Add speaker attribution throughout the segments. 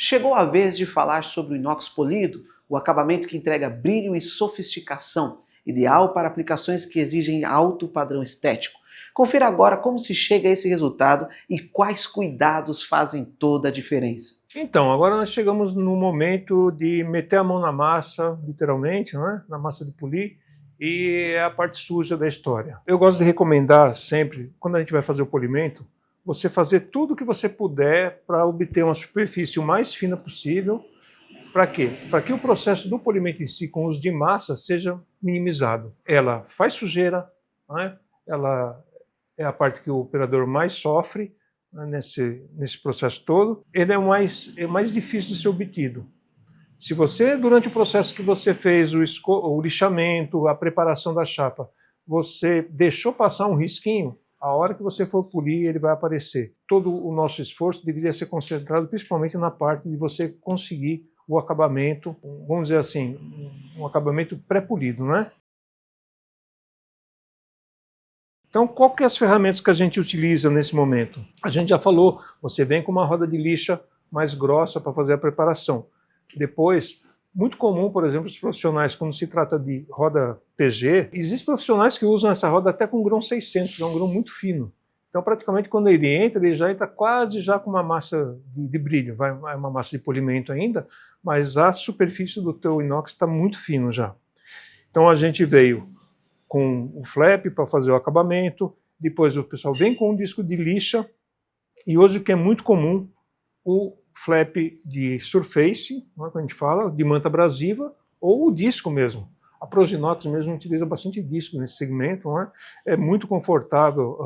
Speaker 1: Chegou a vez de falar sobre o inox polido, o acabamento que entrega brilho e sofisticação, ideal para aplicações que exigem alto padrão estético. Confira agora como se chega a esse resultado e quais cuidados fazem toda a diferença.
Speaker 2: Então, agora nós chegamos no momento de meter a mão na massa, literalmente, não é? Na massa de polir, e é a parte suja da história. Eu gosto de recomendar sempre, quando a gente vai fazer o polimento, você fazer tudo o que você puder para obter uma superfície o mais fina possível. Para quê? Para que o processo do polimento em si, com o uso de massa, seja minimizado. Ela faz sujeira, não é? Ela é a parte que o operador mais sofre, né, nesse processo todo. Ele é mais difícil de ser obtido. Se você, durante o processo que você fez o lixamento, a preparação da chapa, você deixou passar um risquinho, a hora que você for polir, ele vai aparecer. Todo o nosso esforço deveria ser concentrado principalmente na parte de você conseguir o acabamento, vamos dizer assim, um acabamento pré-polido, não é? Então, qual que é as ferramentas que a gente utiliza nesse momento? A gente já falou, você vem com uma roda de lixa mais grossa para fazer a preparação. Depois, muito comum, por exemplo, os profissionais, quando se trata de roda PG, existem profissionais que usam essa roda até com grão 600, que é um grão muito fino. Então, praticamente, quando ele já entra quase já com uma massa de brilho, vai uma massa de polimento ainda, mas a superfície do teu inox está muito fino já. Então, a gente veio com o flap para fazer o acabamento, depois o pessoal vem com um disco de lixa, e hoje o que é muito comum, o flap de surface, não é que a gente fala, de manta abrasiva, ou o disco mesmo. A Proginox mesmo utiliza bastante disco nesse segmento, não é? É muito confortável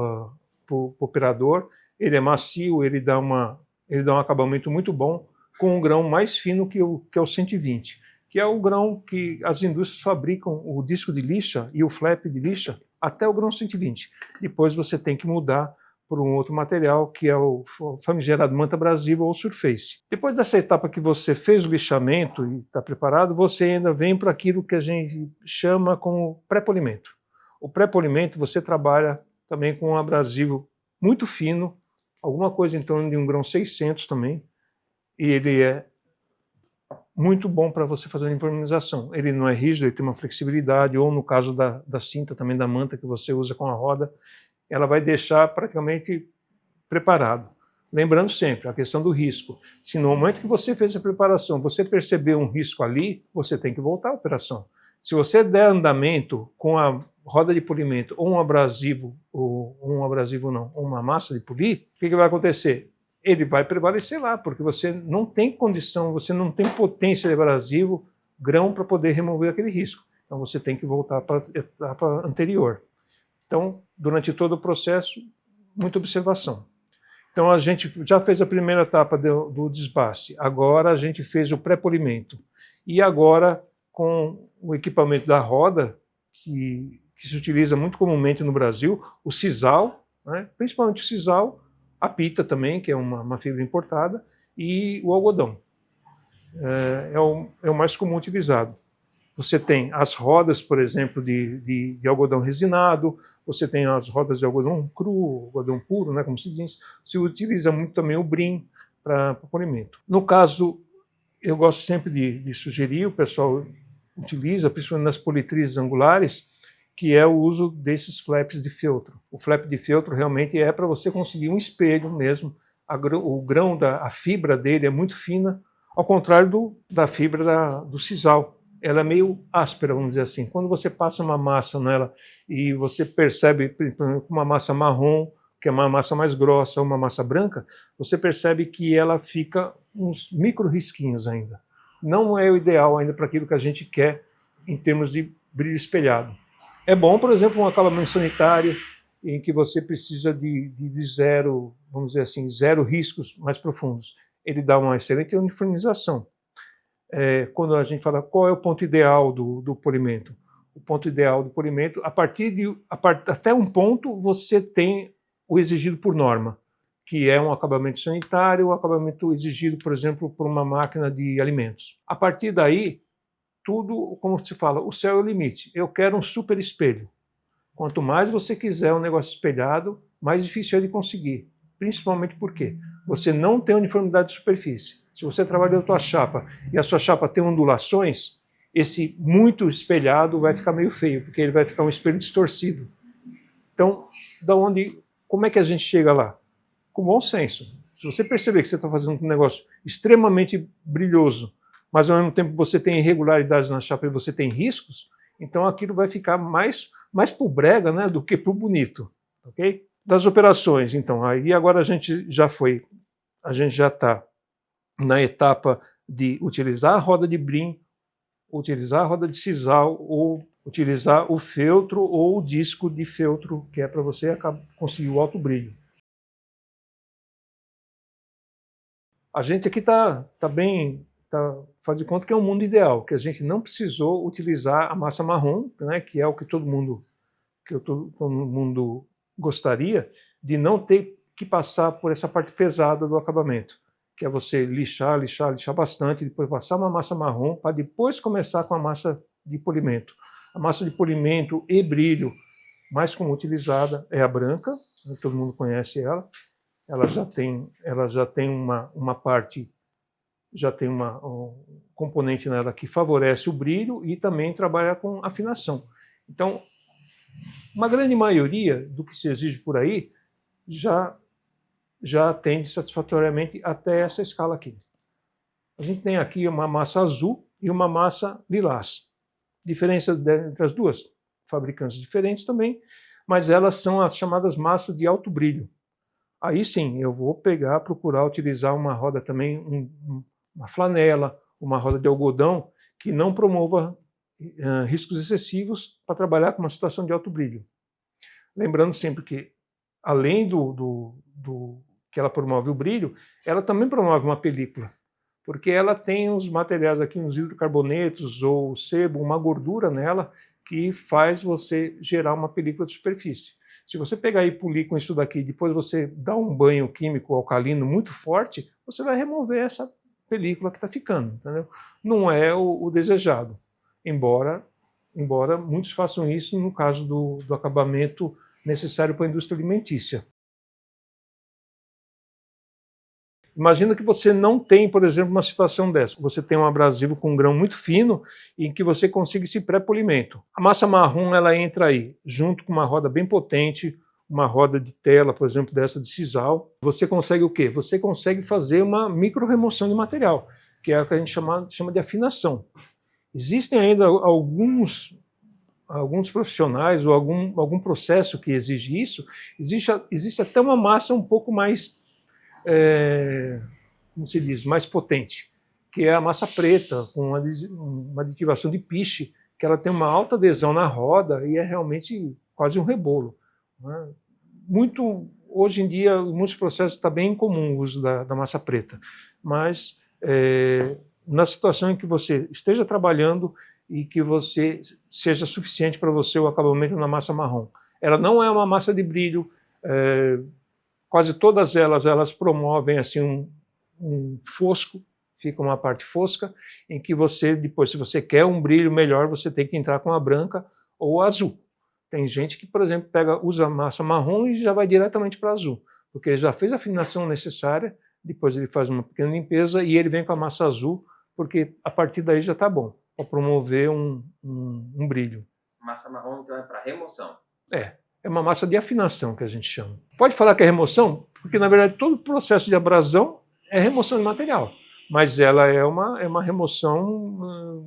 Speaker 2: para o operador, ele é macio, ele dá um acabamento muito bom, com um grão mais fino que é o 120, que é o grão que as indústrias fabricam o disco de lixa e o flap de lixa até o grão 120. Depois você tem que mudar por um outro material, que é o famigerado manta abrasiva ou surface. Depois dessa etapa que você fez o lixamento e está preparado, você ainda vem para aquilo que a gente chama como pré-polimento. O pré-polimento você trabalha também com um abrasivo muito fino, alguma coisa em torno de um grão 600 também, e ele é muito bom para você fazer a uniformização. Ele não é rígido, ele tem uma flexibilidade, ou no caso da cinta também da manta que você usa com a roda, ela vai deixar praticamente preparado. Lembrando sempre a questão do risco. Se no momento que você fez a preparação, você percebeu um risco ali, você tem que voltar à operação. Se você der andamento com a roda de polimento ou um abrasivo ou uma massa de polir, o que vai acontecer? Ele vai prevalecer lá, porque você não tem condição, você não tem potência de abrasivo, grão para poder remover aquele risco. Então você tem que voltar para a etapa anterior. Então, durante todo o processo, muita observação. Então, a gente já fez a primeira etapa do desbaste, agora a gente fez o pré-polimento. E agora, com o equipamento da roda, que se utiliza muito comumente no Brasil, o sisal, né, principalmente o sisal, a pita também, que é uma fibra importada, e o algodão. É o mais comum utilizado. Você tem as rodas, por exemplo, de algodão resinado, você tem as rodas de algodão cru, algodão puro, né, como se diz. Se utiliza muito também o brim para polimento. No caso, eu gosto sempre de sugerir, o pessoal utiliza, principalmente nas politrizes angulares, que é o uso desses flaps de feltro. O flap de feltro realmente é para você conseguir um espelho mesmo. O grão, a fibra dele é muito fina, ao contrário da fibra do sisal. Ela é meio áspera, vamos dizer assim. Quando você passa uma massa nela e você percebe uma massa marrom, que é uma massa mais grossa, ou uma massa branca, você percebe que ela fica uns micro risquinhos ainda. Não é o ideal ainda para aquilo que a gente quer em termos de brilho espelhado. É bom, por exemplo, um acabamento sanitário em que você precisa de zero, vamos dizer assim, zero riscos mais profundos. Ele dá uma excelente uniformização. Quando a gente fala qual é o ponto ideal do polimento. O ponto ideal do polimento, até um ponto você tem o exigido por norma, que é um acabamento sanitário, um acabamento exigido, por exemplo, por uma máquina de alimentos. A partir daí, tudo, como se fala, o céu é o limite. Eu quero um super espelho. Quanto mais você quiser um negócio espelhado, mais difícil é de conseguir. Principalmente porque você não tem uniformidade de superfície. Se você trabalhou a sua chapa e a sua chapa tem ondulações, esse muito espelhado vai ficar meio feio, porque ele vai ficar um espelho distorcido. Então, como é que a gente chega lá? Com bom senso. Se você perceber que você está fazendo um negócio extremamente brilhoso, mas ao mesmo tempo você tem irregularidades na chapa e você tem riscos, então aquilo vai ficar mais pro brega, né, do que pro bonito, ok? Das operações, então, aí agora a gente já está na etapa de utilizar a roda de brim, utilizar a roda de sisal ou utilizar o feltro ou o disco de feltro, que é para você conseguir o alto brilho. A gente aqui faz de conta que é um mundo ideal, que a gente não precisou utilizar a massa marrom, né, que é o que todo mundo gostaria, de não ter que passar por essa parte pesada do acabamento, que é você lixar bastante, depois passar uma massa marrom, para depois começar com a massa de polimento. A massa de polimento e brilho mais comum utilizada é a branca, todo mundo conhece ela. Ela já tem uma parte, um componente nela que favorece o brilho e também trabalha com afinação. Então, uma grande maioria do que se exige por aí já atende satisfatoriamente até essa escala aqui. A gente tem aqui uma massa azul e uma massa lilás. Diferença entre as duas, fabricantes diferentes também, mas elas são as chamadas massas de alto brilho. Aí sim, eu vou procurar utilizar uma roda também, uma flanela, uma roda de algodão, que não promova riscos excessivos para trabalhar com uma situação de alto brilho. Lembrando sempre que, além do que ela promove o brilho, ela também promove uma película, porque ela tem os materiais aqui, uns hidrocarbonetos ou sebo, uma gordura nela, que faz você gerar uma película de superfície. Se você pegar e polir com isso daqui, depois você dar um banho químico alcalino muito forte, você vai remover essa película que está ficando, entendeu? Não é o desejado, embora muitos façam isso no caso do acabamento necessário para a indústria alimentícia. Imagina que você não tem, por exemplo, uma situação dessa. Você tem um abrasivo com um grão muito fino em que você consiga esse pré-polimento. A massa marrom ela entra aí, junto com uma roda bem potente, uma roda de tela, por exemplo, dessa de sisal. Você consegue o quê? Você consegue fazer uma micro-remoção de material, que é o que a gente chama de afinação. Existem ainda alguns profissionais ou algum processo que exige isso. Existe até uma massa um pouco mais como se diz, mais potente, que é a massa preta, com uma aditivação de piche, que ela tem uma alta adesão na roda e é realmente quase um rebolo, né? Hoje em dia, em muitos processos está bem comum o uso da massa preta, mas na situação em que você esteja trabalhando e que você seja suficiente para você o acabamento na massa marrom. Ela não é uma massa de brilho, quase todas elas promovem assim um fosco, fica uma parte fosca, em que você, depois, se você quer um brilho melhor, você tem que entrar com a branca ou a azul. Tem gente que, por exemplo, usa a massa marrom e já vai diretamente para azul, porque ele já fez a afinação necessária, depois ele faz uma pequena limpeza e ele vem com a massa azul, porque a partir daí já está bom, para promover um brilho.
Speaker 3: Massa marrom, então, é para remoção?
Speaker 2: É uma massa de afinação que a gente chama. Pode falar que é remoção, porque na verdade todo o processo de abrasão é remoção de material, mas ela é uma remoção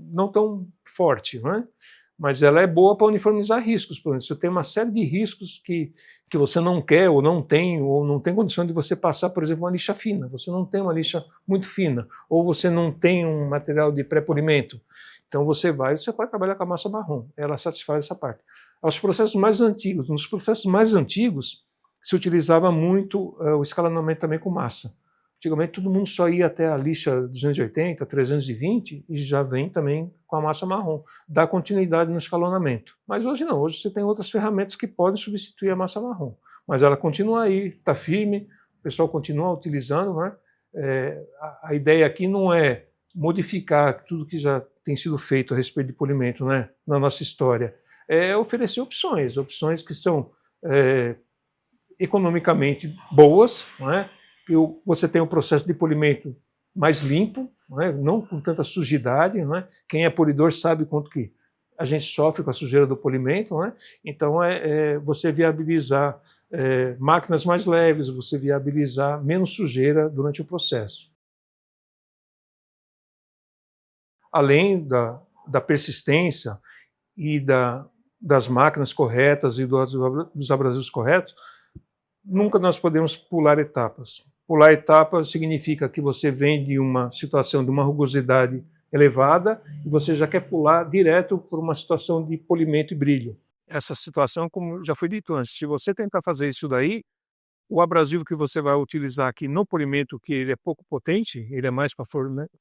Speaker 2: não tão forte, né? Mas ela é boa para uniformizar riscos. Por exemplo, você tem uma série de riscos que você não quer ou não tem condição de você passar, por exemplo, uma lixa fina. Você não tem uma lixa muito fina, ou você não tem um material de pré-polimento. Então você pode trabalhar com a massa marrom, ela satisfaz essa parte. Nos processos mais antigos, se utilizava muito o escalonamento também com massa. Antigamente todo mundo só ia até a lixa 280, 320 e já vem também com a massa marrom. Dá continuidade no escalonamento. Mas hoje não, hoje você tem outras ferramentas que podem substituir a massa marrom. Mas ela continua aí, está firme, o pessoal continua utilizando, né? A ideia aqui não é modificar tudo que já tem sido feito a respeito de polimento, né, na nossa história. É oferecer opções que são economicamente boas, não é? Você tem um processo de polimento mais limpo, não com tanta sujidade. Quem é polidor sabe quanto que a gente sofre com a sujeira do polimento. Então, você viabilizar máquinas mais leves, você viabilizar menos sujeira durante o processo. Além da persistência e das máquinas corretas e dos abrasivos corretos, nunca nós podemos pular etapas. Pular etapas significa que você vem de uma situação de uma rugosidade elevada e você já quer pular direto para uma situação de polimento e brilho. Essa situação, como já foi dito antes, se você tentar fazer isso daí, o abrasivo que você vai utilizar aqui no polimento, que ele é pouco potente, ele é mais para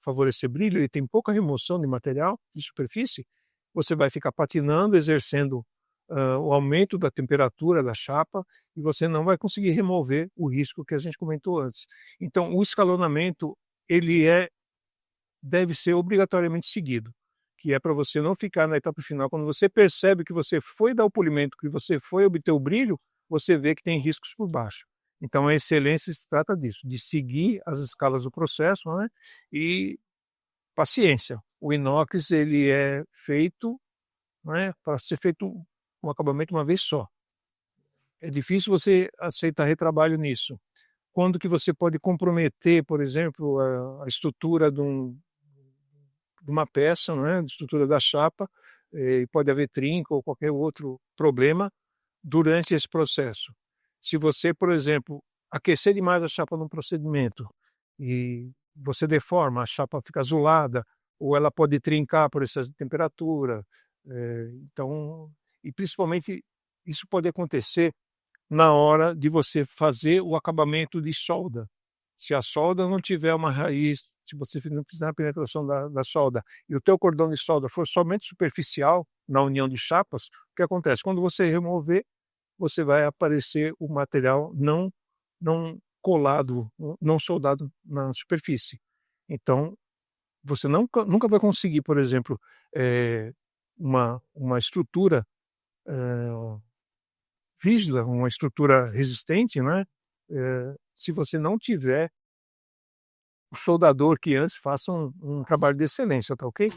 Speaker 2: favorecer brilho, ele tem pouca remoção de material, de superfície, você vai ficar patinando, exercendo o aumento da temperatura da chapa e você não vai conseguir remover o risco que a gente comentou antes. Então, o escalonamento, ele deve ser obrigatoriamente seguido, que é para você não ficar na etapa final. Quando você percebe que você foi dar o polimento, que você foi obter o brilho, você vê que tem riscos por baixo. Então, a excelência se trata disso, de seguir as escalas do processo, e paciência. O inox, ele é feito para ser feito um acabamento uma vez só. É difícil você aceitar retrabalho nisso. Quando que você pode comprometer, por exemplo, a estrutura de uma peça, a estrutura da chapa, e pode haver trinco ou qualquer outro problema durante esse processo. Se você, por exemplo, aquecer demais a chapa num procedimento e você deforma, a chapa fica azulada, ou ela pode trincar por excesso de temperatura. Então, e principalmente isso pode acontecer na hora de você fazer o acabamento de solda. Se a solda não tiver uma raiz, se você não fizer a penetração da solda e o teu cordão de solda for somente superficial na união de chapas, o que acontece? Quando você remover, você vai aparecer o material não colado, não soldado na superfície. Então, você nunca vai conseguir, por exemplo, uma estrutura rígida, uma estrutura resistente, se você não tiver o soldador que antes faça um trabalho de excelência, tá ok?